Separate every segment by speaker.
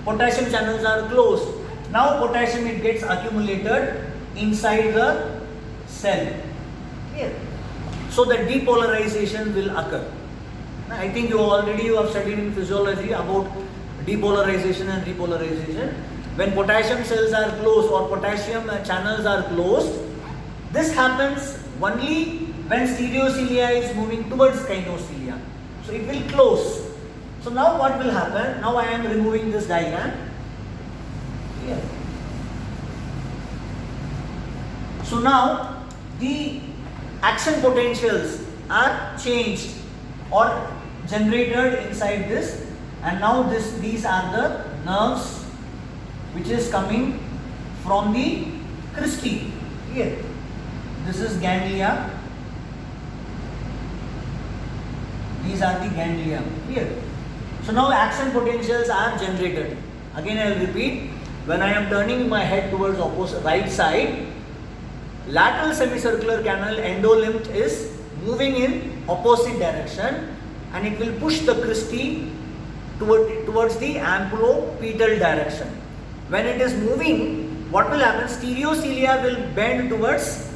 Speaker 1: potassium channels are closed. Now potassium, it gets accumulated inside the cell. Clear? So the depolarization will occur. I think you have studied in physiology about depolarization and repolarization. When potassium cells are closed or potassium channels are closed, this happens only when stereocilia is moving towards kinocilia. So it will close. So now what will happen? Now I am removing this diagram. Here. So now the action potentials are changed or generated inside this, and now these are the nerves which is coming from the cristae. Here, this is ganglia. These are the ganglia. Here. So now action potentials are generated. Again I will repeat. When I am turning my head towards opposite right side, lateral semicircular canal endolymph is moving in opposite direction, and it will push the cristae towards the ampulopetal direction. When it is moving, what will happen? Stereocilia will bend towards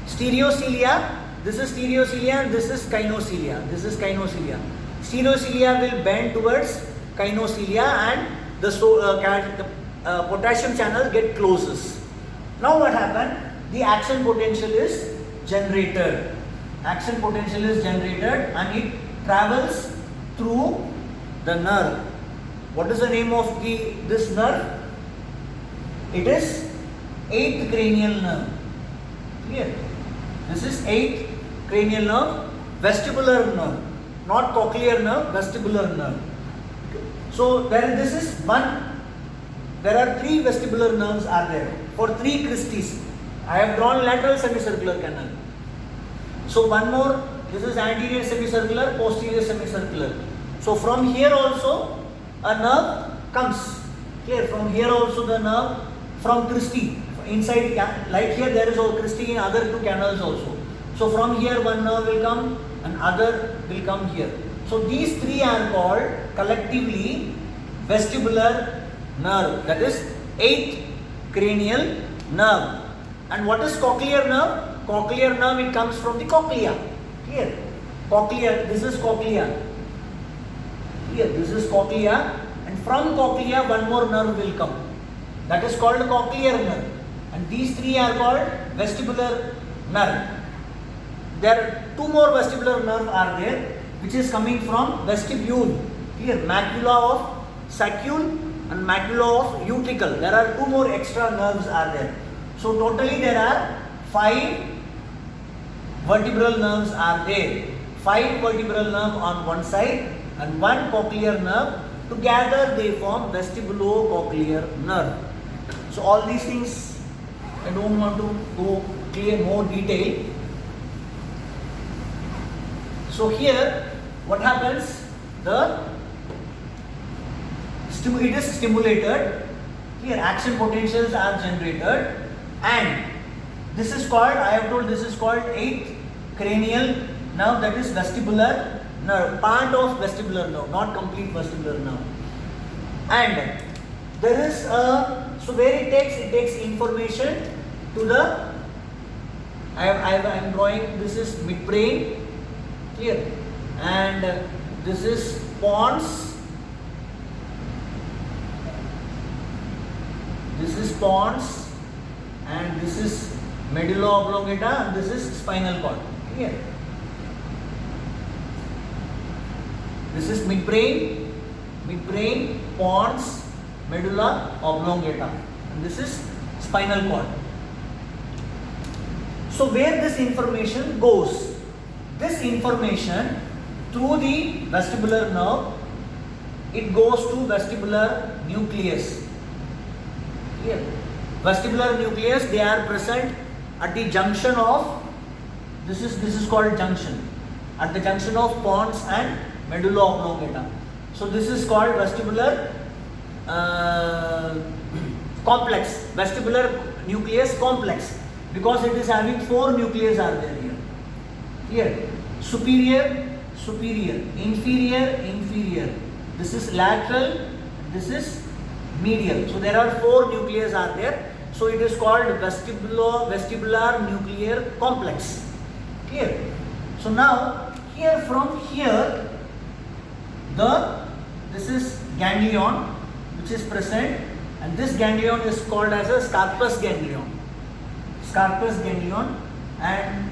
Speaker 1: stereocilia. This is stereocilia and this is kinocilia. This is kinocilia. Stereocilia will bend towards kinocilia, and the potassium channel get closes. Now what happened? The action potential is generated. Action potential is generated and it travels through the nerve. What is the name of this nerve? It is 8th cranial nerve. Clear? This is 8th cranial nerve, vestibular nerve, not cochlear nerve, vestibular nerve. So there are 3 vestibular nerves are there for 3 cristae. I have drawn lateral semicircular canal. So one more, this is anterior semicircular, posterior semicircular. So from here also a nerve comes. Clear? From here also the nerve from cristae. Inside, like here there is a cristae in other 2 canals also. So from here one nerve will come and other will come here. So these 3 are called collectively vestibular nerve, that is 8th cranial nerve. And what is cochlear nerve? Cochlear nerve, it comes from the cochlea. Clear? Cochlea, this is cochlea. Here, this is cochlea, and from cochlea one more nerve will come. That is called cochlear nerve. And these 3 are called vestibular nerve. There are 2 more vestibular nerve are there, which is coming from vestibule. Here, macula of saccule and macula of utricle. There are 2 more extra nerves are there. So totally there are 5 vertebral nerves are there. 5 vertebral nerve on one side and 1 cochlear nerve. Together they form vestibulocochlear nerve. So all these things I don't want to go clear more detail. So here what happens? It is stimulated. Here action potentials are generated, and this is called, I have told, this is called 8th cranial nerve, that is vestibular nerve, part of vestibular nerve, not complete vestibular nerve. And there is so where it takes information to the, I am drawing, this is midbrain. Clear? And this is pons. This is pons, and this is medulla oblongata, and this is spinal cord. Clear? This is midbrain, pons, medulla oblongata, and this is spinal cord. So where this information goes? This information through the vestibular nerve, it goes to vestibular nucleus. Here, vestibular nucleus, they are present at the junction of, this is called junction, at the junction of pons and medulla oblongata. So this is called vestibular complex, vestibular nucleus complex, because it is having 4 nucleus are there here. Here, superior, inferior. This is lateral, this is medial. So there are 4 nuclei are there. So it is called vestibular nuclear complex. Clear? So now here from here this is ganglion which is present, and this ganglion is called as a Scarpus ganglion. Scarpus ganglion, and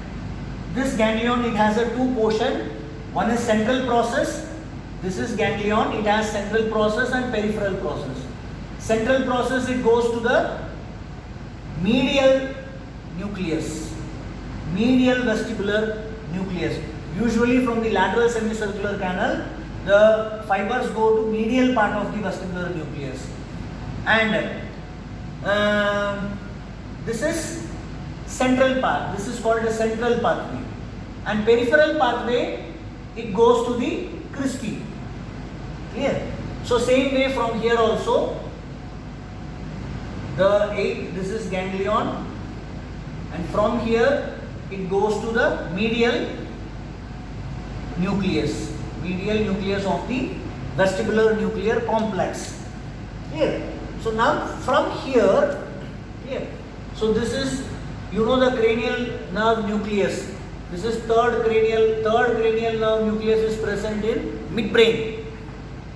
Speaker 1: this ganglion, it has a 2 portion. One is central process. This is ganglion. It has central process and peripheral process. Central process, it goes to the medial nucleus, medial vestibular nucleus. Usually from the lateral semicircular canal, the fibers go to medial part of the vestibular nucleus. And this is central part. This is called a central pathway. And peripheral pathway, it goes to the cristae. Clear? So same way from here also, this is ganglion, and from here it goes to the medial nucleus of the vestibular nuclear complex. Clear? So now from here, clear? So this is, you know, the cranial nerve nucleus. This is third cranial nerve nucleus is present in midbrain.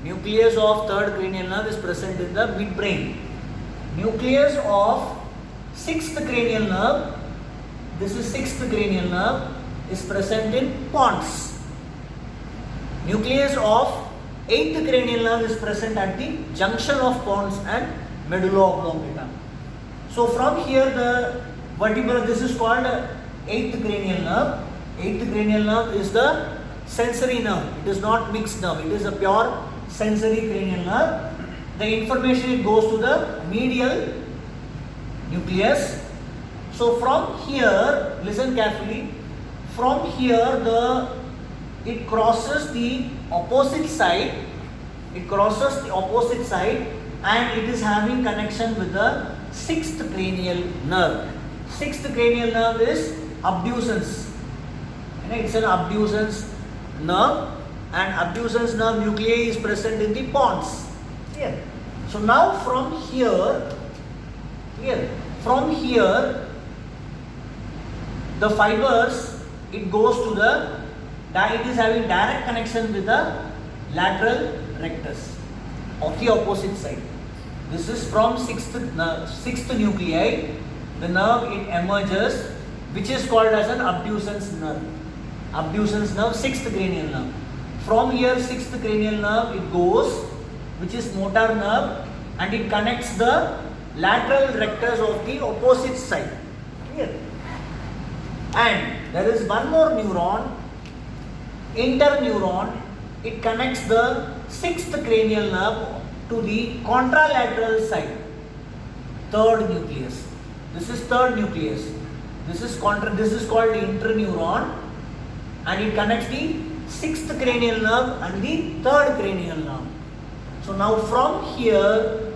Speaker 1: Nucleus of third cranial nerve is present in the midbrain. Nucleus of 6th cranial nerve, this is 6th cranial nerve, is present in pons. Nucleus of 8th cranial nerve is present at the junction of pons and medulla oblongata. So from here the vertebral, this is called 8th cranial nerve. 8th cranial nerve is the sensory nerve. It is not mixed nerve. It is a pure sensory cranial nerve. The information, it goes to the medial nucleus. So from here, listen carefully, from here it crosses the opposite side, and it is having connection with the 6th cranial nerve. 6th cranial nerve is abducens. It's an abducens nerve, and abducens nerve nuclei is present in the pons. Clear? So now from here, the fibers, it goes to it is having direct connection with the lateral rectus of the opposite side. This is from 6th nuclei, the nerve, it emerges, which is called as an abducens nerve. Abducens nerve, 6th cranial nerve. From here, 6th cranial nerve, it goes, which is motor nerve, and it connects the lateral rectus of the opposite side. Clear? And there is one more neuron, interneuron. It connects the 6th cranial nerve to the contralateral side, third nucleus. This is third nucleus. This is called interneuron, and it connects the 6th cranial nerve and the third cranial nerve. So now from here,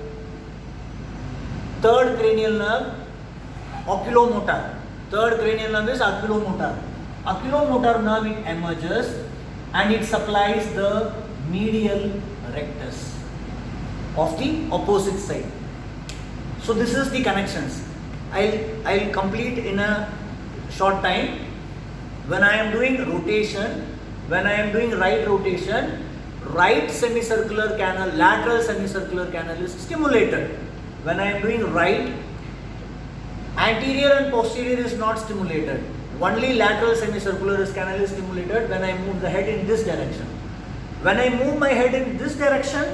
Speaker 1: third cranial nerve, oculomotor. Third cranial nerve is oculomotor. Oculomotor nerve, it emerges and it supplies the medial rectus of the opposite side. So this is the connections. I'll complete in a short time. When I am doing rotation, when I am doing right rotation, right semicircular canal, lateral semicircular canal is stimulated. When I am doing right, anterior and posterior is not stimulated. Only lateral semicircular canal is stimulated when I move the head in this direction. When I move my head in this direction,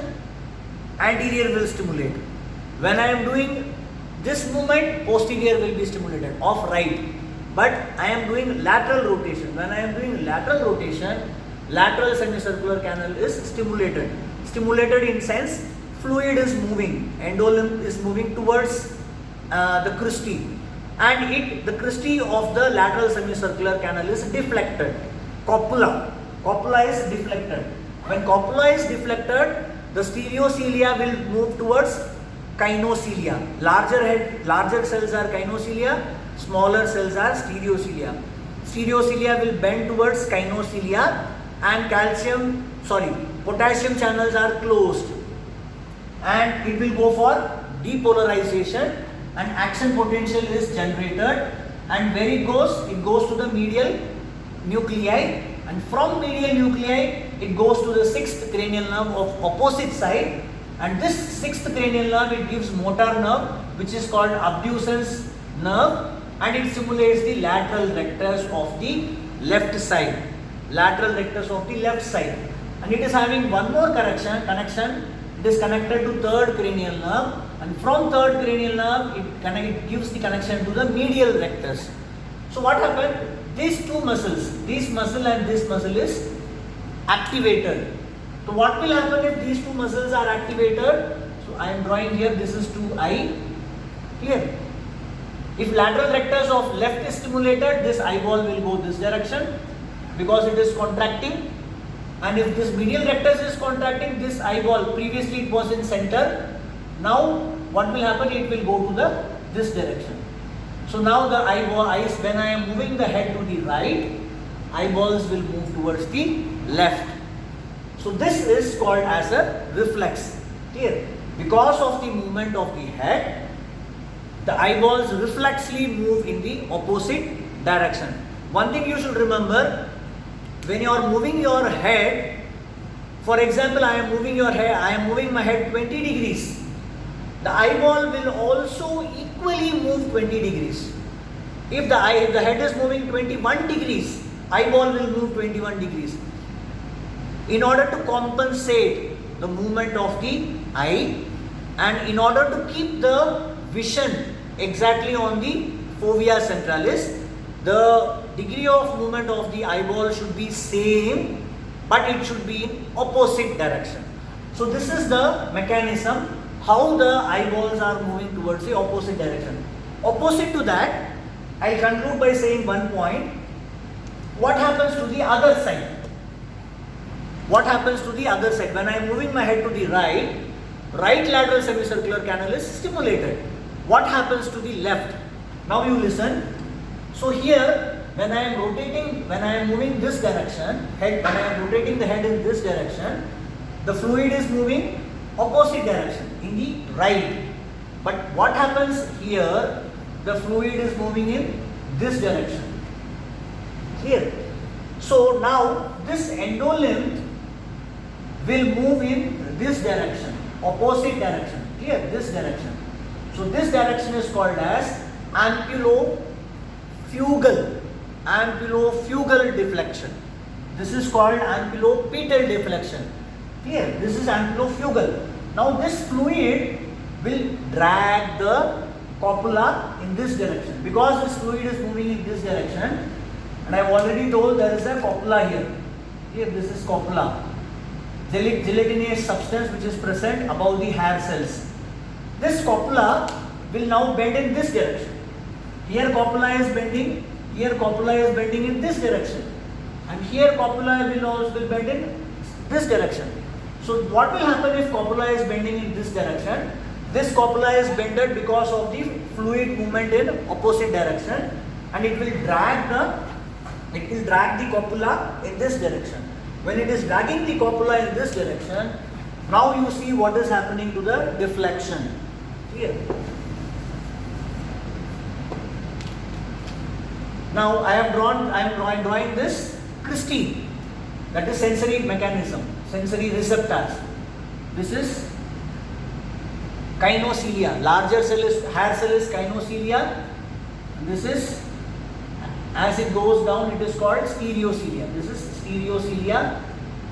Speaker 1: anterior will stimulate. When I am doing this movement, posterior will be stimulated of right. But I am doing lateral rotation. When I am doing lateral rotation, lateral semicircular canal is stimulated. Stimulated in sense, fluid is moving, endolymph is moving towards the cristae, and the cristae of the lateral semicircular canal is deflected. Copula is deflected. When copula is deflected, the stereocilia will move towards gynoecilia. Larger cells are gynoecilia, smaller cells are stereocilia. Stereocilia will bend towards gynoecilia, and potassium channels are closed. and it will go for depolarization, and action potential is generated, and where it goes to the medial nuclei, and from medial nuclei it goes to the sixth cranial nerve of opposite side, and this sixth cranial nerve, it gives motor nerve which is called abducens nerve, and it stimulates the lateral rectus of the left side, and it is having one more connection. It is connected to third cranial nerve, and from third cranial nerve it gives the connection to the medial rectus. So what happened? These two muscles, this muscle and this muscle is activated. So what will happen if these two muscles are activated? So I am drawing here, this is 2I. Clear? If lateral rectus of left is stimulated, this eyeball will go this direction because it is contracting. And if this medial rectus is contracting, this eyeball, previously it was in center, now what will happen? It will go to this direction. So now the eyes, when I am moving the head to the right, eyeballs will move towards the left. So this is called as a reflex. Clear? Because of the movement of the head, the eyeballs reflexly move in the opposite direction. One thing you should remember, when you are moving your head, for example, I am moving my head 20 degrees. The eyeball will also equally move 20 degrees. If the head is moving 21 degrees, eyeball will move 21 degrees. In order to compensate the movement of the eye, and in order to keep the vision exactly on the fovea centralis, the degree of movement of the eyeball should be same, but it should be in opposite direction. So this is the mechanism how the eyeballs are moving towards the opposite direction. Opposite to that, I'll conclude by saying one point. What happens to the other side? What happens to the other side? When I am moving my head to the right lateral semicircular canal is stimulated. What happens to the left? Now you listen. So here, when I am moving this direction, when I am rotating the head in this direction, the fluid is moving opposite direction, in the right. But what happens here? The fluid is moving in this direction. Clear? So now this endolymph will move in this direction, opposite direction. Clear? This direction. So this direction is called as ampulofugal deflection. This is called ampulopetal deflection. Clear? This is ampulofugal. Now this fluid will drag the copula in this direction. Because this fluid is moving in this direction, and I have already told there is a copula here. Here, this is copula. Gelatinous substance which is present above the hair cells. This copula will now bend in this direction. Here copula is bending, in this direction. And here copula will bend in this direction. So what will happen if copula is bending in this direction? This copula is bended because of the fluid movement in opposite direction, and it will drag the copula in this direction. When it is dragging the copula in this direction, now you see what is happening to the deflection. Here. Now I am drawing this cristae, that is sensory mechanism, sensory receptors. This is gynoecilia. Larger hair cell is gynoecilia. This is, as it goes down, it is called stereocilia. This is stereocilia.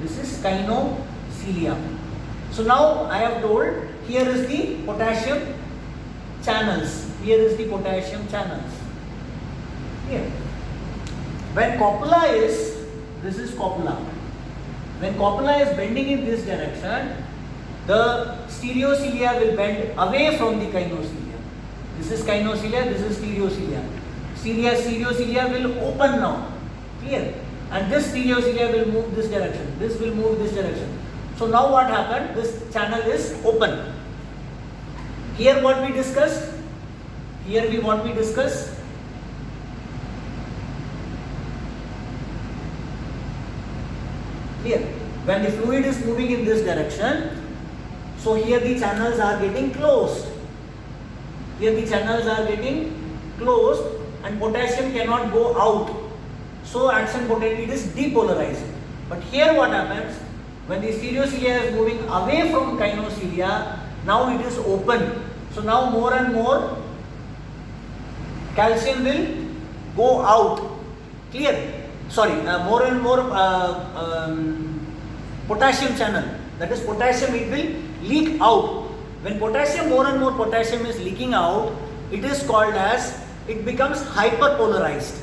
Speaker 1: This is gynoecilia. So now I have told, here is the potassium channels. Here when copula is, this is copula. When copula is bending in this direction, the stereocilia will bend away from the gynoecilia. This is gynoecilia, this is stereocilia. Stereocilia will open now. Clear? And this stereocilia will move this direction. This will move this direction. So now what happened? This channel is open. Here what we discussed? Clear? When the fluid is moving in this direction, So here the channels are getting closed. Here the channels are getting closed and potassium cannot go out. So action potential is depolarized. But here what happens, when the stereocilia is moving away from kinocilia, now it is open. So now more and more calcium will go out. Clear? Sorry, more and more potassium channel. That is potassium, it will leak out. When potassium, more and more potassium is leaking out, it is called as, it becomes hyperpolarized.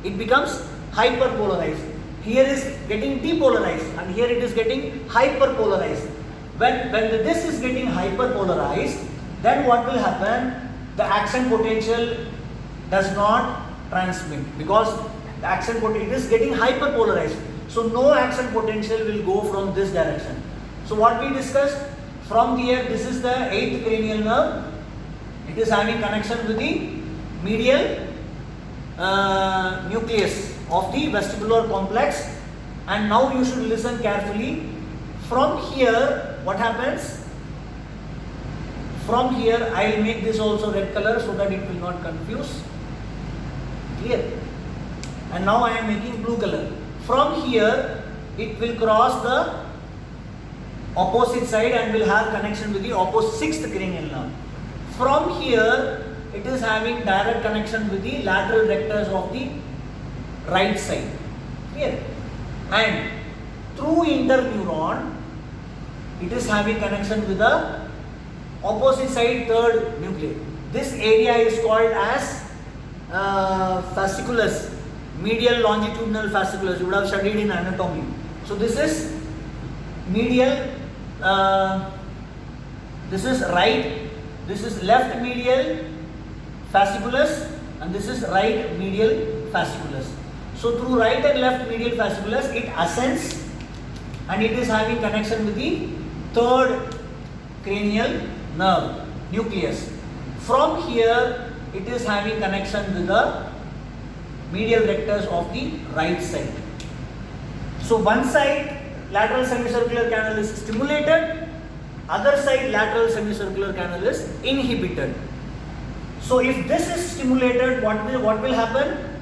Speaker 1: It becomes hyperpolarized. Here is getting depolarized and here it is getting hyperpolarized. When this is getting hyperpolarized, then what will happen? The action potential does not transmit because the action potential is getting hyperpolarized. So no action potential will go from this direction. So what we discussed, from here, this is the 8th cranial nerve. It is having connection with the medial nucleus of the vestibular complex. And now you should listen carefully. From here, what happens? From here, I will make this also red color so that it will not confuse. Clear? And now I am making blue color. From here, it will cross the opposite side and will have connection with the opposite 6th cranial nerve. From here, it is having direct connection with the lateral rectors of the right side. Clear? And through interneuron, it is having connection with the opposite side 3rd nucleus. This area is called as fasciculus, medial longitudinal fasciculus. You would have studied in anatomy. So this is medial, this is right, this is left medial fasciculus and this is right medial fasciculus. So through right and left medial fasciculus, it ascends and it is having connection with the 3rd cranial nerve nucleus. From here, it is having connection with the medial rectors of the right side. So one side lateral semicircular canal is stimulated, other side lateral semicircular canal is inhibited. So if this is stimulated, what will happen?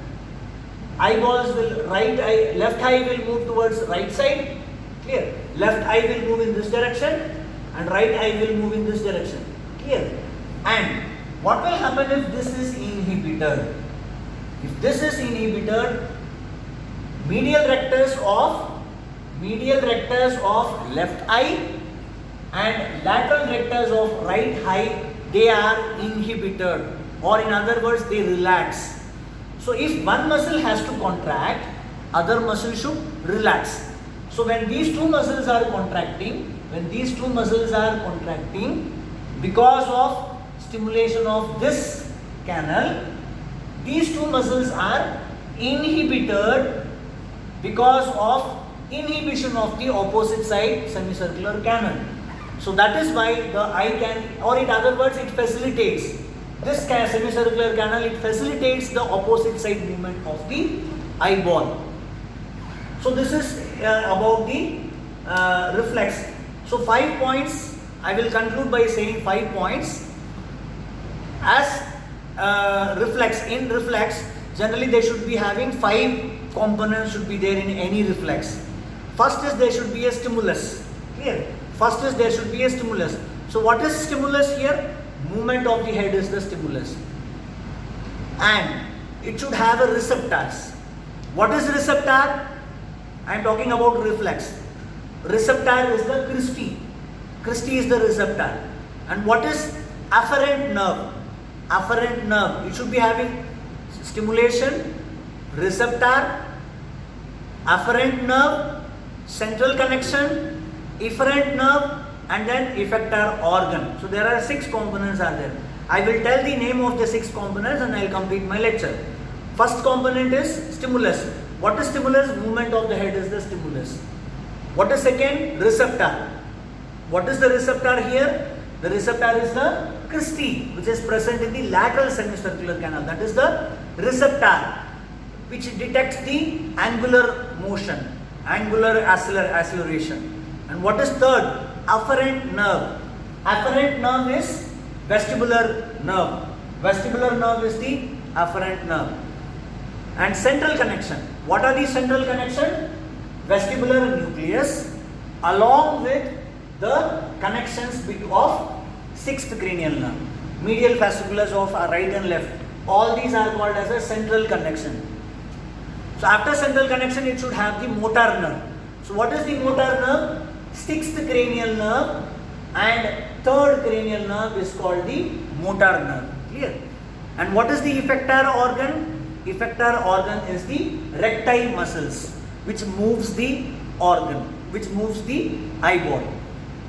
Speaker 1: Eyeballs will, left eye will move towards right side. Clear? Left eye will move in this direction and right eye will move in this direction. Clear? And what will happen if this is inhibited? If this is inhibited, medial rectors of left eye and lateral rectors of right eye, they are inhibited, or in other words, they relax. So if one muscle has to contract, other muscle should relax. So when these two muscles are contracting, because of stimulation of this canal, these two muscles are inhibited because of inhibition of the opposite side semicircular canal. So that is why the eye can, or in other words, it facilitates this semicircular canal, it facilitates the opposite side movement of the eyeball. So this is about the reflex. So 5 points, I will conclude by saying 5 points. As in reflex, generally they should be having 5 components should be there in any reflex. First is there should be a stimulus. Clear? First is there should be a stimulus. So what is stimulus here? Movement of the head is the stimulus. And it should have a receptors. What is receptor? I am talking about reflex. Receptor is the cristae. Cristae is the receptor. And what is afferent nerve? Afferent nerve. It should be having stimulation, receptor, afferent nerve, central connection, efferent nerve, and then effector organ. So there are 6 components are there. I will tell the name of the 6 components and I will complete my lecture. First component is stimulus. What is stimulus? Movement of the head is the stimulus. What is second? Receptor. What is the receptor here? The receptor is the cristae, which is present in the lateral semicircular canal. That is the receptor, which detects the angular motion, angular acceleration. And what is third? Afferent nerve. Afferent nerve is vestibular nerve. Vestibular nerve is the afferent nerve. And central connection. What are the central connection? Vestibular nucleus along with the connections of sixth cranial nerve. Medial fasciculars of right and left. All these are called as a central connection. So after central connection, it should have the motor nerve. So what is the motor nerve? Sixth cranial nerve and third cranial nerve is called the motor nerve. Clear? And what is the effector organ? Effector organ is the recti muscles, which moves the organ, which moves the eyeball.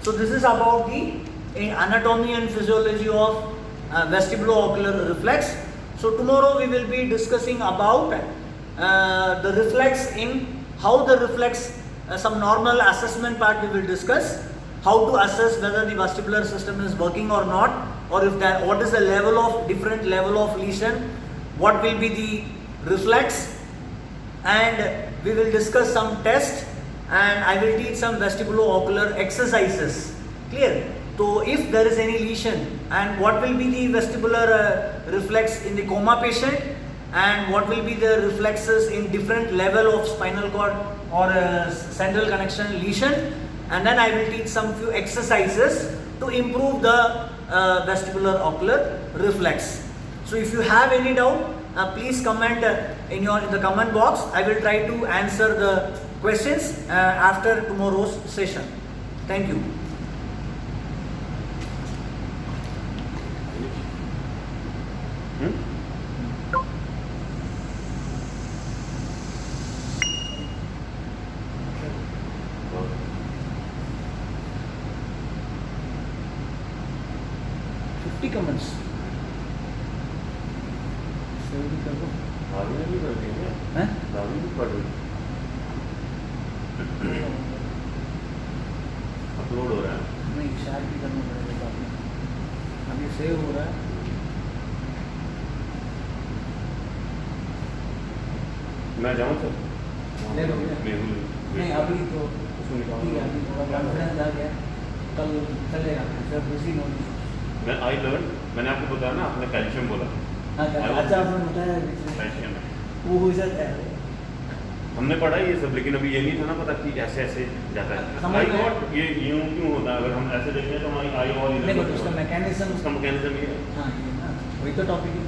Speaker 1: So this is about the anatomy and physiology of vestibulo-ocular reflex. So tomorrow we will be discussing about the reflex in how the reflex, some normal assessment part we will discuss, how to assess whether the vestibular system is working or not, or if that, what is the level of, different level of lesion, what will be the reflex, and we will discuss some tests, and I will teach some vestibulo-ocular exercises. Clear? So if there is any lesion, and what will be the vestibular reflex in the coma patient, and what will be the reflexes in different level of spinal cord or central connection lesion, and then I will teach some few exercises to improve the vestibular ocular reflex. So if you have any doubt, please comment in the comment box. I will try to answer the questions after tomorrow's session. Thank you. Comments.
Speaker 2: Upload हो रहा है
Speaker 1: नहीं, share भी करना पड़ेगा आपने. अभी save हो रहा है.
Speaker 2: मैं जाऊँ सर?
Speaker 1: ले लो नहीं अभी तो ठीक है, अभी थोड़ा कॉन्फिडेंस आ गया, कल चलेगा सर. बिजी नहीं.
Speaker 2: मैं आई लर्न, मैंने आपको बताया ना, आपने कैल्शियम बोला.
Speaker 1: अच्छा आपने बताया
Speaker 2: कैल्शियम
Speaker 1: वो हो जाता है.
Speaker 2: हमने पढ़ा ये सब, लेकिन अभी ये नहीं था ना पता कि ऐसे ऐसे जाता है. आई गॉट ये यूं क्यों होता है? अगर हम ऐसे देखें तो हमारी आई और
Speaker 1: नहीं, बट उसका मैकेनिज्म
Speaker 2: ये है.
Speaker 1: हाँ ये ना, वही तो टॉपिक है.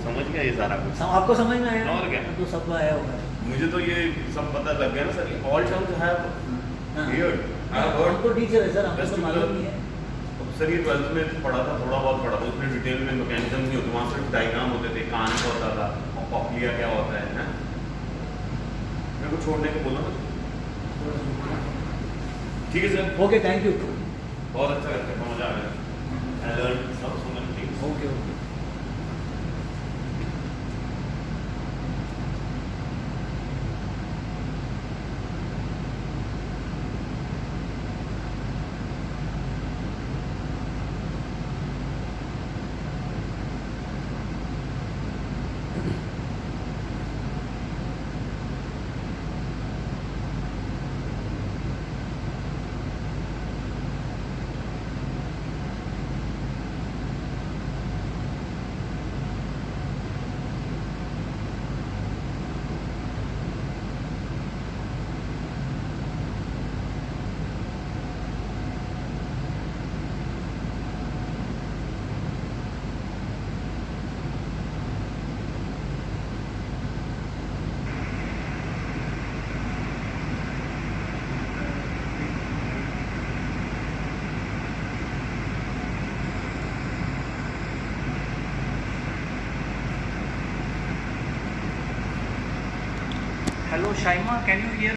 Speaker 2: समझ गया ये सारा कुछ?
Speaker 1: आपको समझ में आया?
Speaker 2: और क्या,
Speaker 1: तो सब आया होगा.
Speaker 2: मुझे तो ये सब पता लग गया ना sir. All terms have heard.
Speaker 1: हम तो टीचर है सर, हमको तो मालूम नहीं है.
Speaker 2: सर ये 12th में पढ़ा था, थोड़ा बहुत पढ़ा था, उसमें डिटेल में मैकेनिज्म नहीं होते, वहाँ सिर्फ डायग्राम होते थे, कान का होता था और कॉक्लिया क्या होता है. मेरे को छोड़ने को बोला ना. ठीक है सर.
Speaker 1: Okay, thank you.
Speaker 2: बहुत अच्छा करते हैं, मजा आ गया. आई लर्न सब so many things.
Speaker 1: Okay okay. Hello Shaima, can you hear?